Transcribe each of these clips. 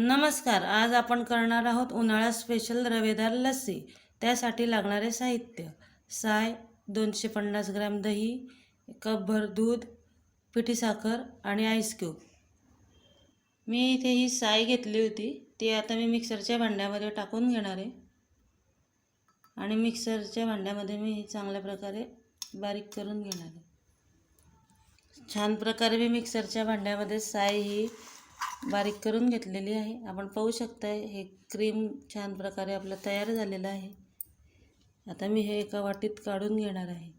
नमस्कार. आज आपण करणार आहोत उन्हाळा स्पेशल रवेदार लस्सी. त्यासाठी लागणारे साहित्य: साय, 250 ग्रॅम दही, कपभर दूध, पिठी साखर आणि आईस क्यूब. मी इथे ही साय घेतली होती, ती आता मी मिक्सरच्या भांड्यामध्ये टाकून घेणार आहे आणि मिक्सरच्या भांड्यामध्ये मी चांगल्या प्रकारे बारीक करून घेणार आहे. छान प्रकारे मी मिक्सरच्या भांड्यामध्ये साय ही बारीक करून घेतलेली आहे. आपण पाहू शकताय हे क्रीम छान प्रकारे आपलं तयार झालेलं आहे. आता मी हे एका वाटीत काढून घेणार आहे.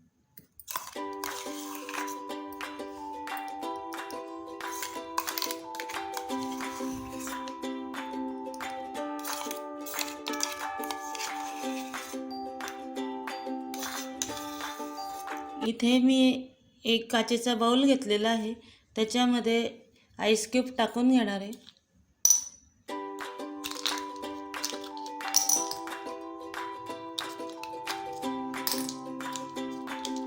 इथे मी एक काचेचा बाउल घेतलेला आहे, त्याच्यामध्ये आईस क्यूब टाकून घेणार आहे.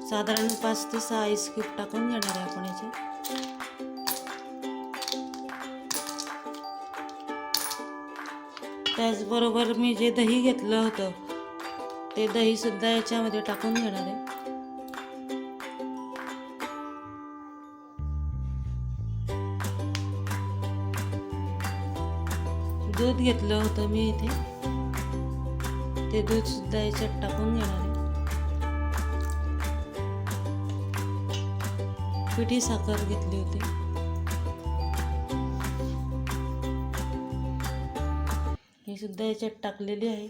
साधारण 5 ते 6 आईस क्यूब टाकून घेणार आहे आपण याचे. त्याचबरोबर मी जे दही घेतलं होतं ते दही सुद्धा याच्यामध्ये टाकून घेणार आहे. दूध घेतलं होतं मी इथे, ते दूध सुद्धा याच्यात टाकून घेणार आहे. पिठी साखर घेतली होती, ही सुद्धा याच्यात टाकलेली आहे.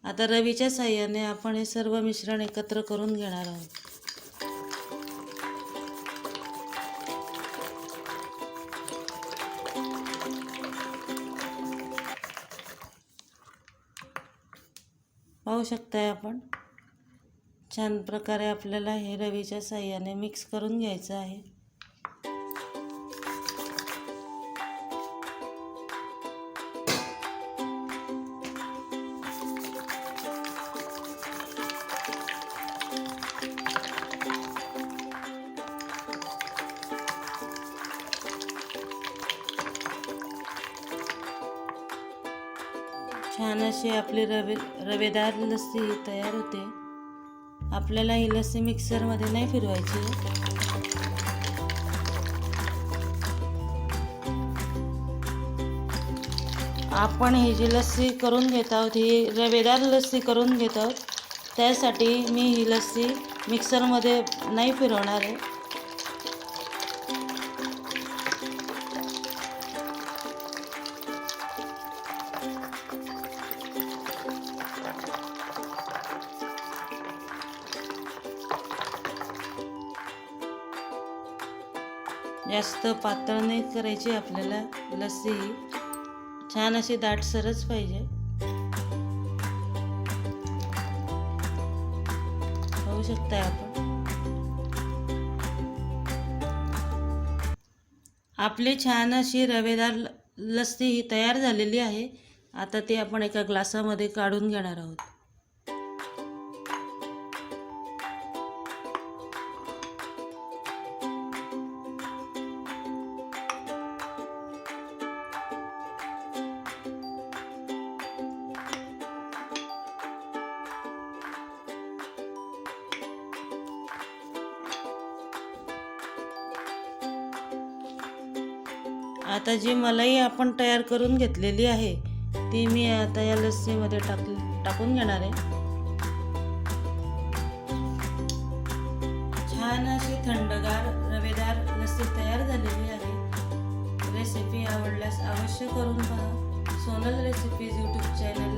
आता रवीच्या साहाय्याने आपण हे सर्व मिश्रण एकत्र करून घेणार आहोत. पाहू शकताय आपण छान प्रकारे आपल्याला हे रवीच्या साहाय्याने मिक्स करून घ्यायचं आहे. छान अशी आपली रवेदार लस्सी तयार होते. आपल्याला ही लस्सी मिक्सरमध्ये नाही फिरवायची. आपण ही जी लस्सी करून घेत आहोत, ही रवेदार लस्सी करून घेत आहोत, त्यासाठी मी ही लस्सी मिक्सरमध्ये नाही फिरवणार आहे. जास्त पातळ नाही करायची आपल्याला लस्सी, ही छान अशी दाटसरच पाहिजे. पाहू शकताय आपण आपली छान अशी रवेदार लस्सी ही तयार झालेली आहे. आता ती आपण एका ग्लासामध्ये काढून घेणार आहोत. आता जी मलाई आपण तयार करून घेतलेली आहे ती मी आता या लस्सीमध्ये टाकून घेणार आहे. छान अशी थंडगार रवेदार लस्सी तयार झालेली आहे. रेसिपी आवडल्यास अवश्य करून पहा. Sonal recipes YouTube channel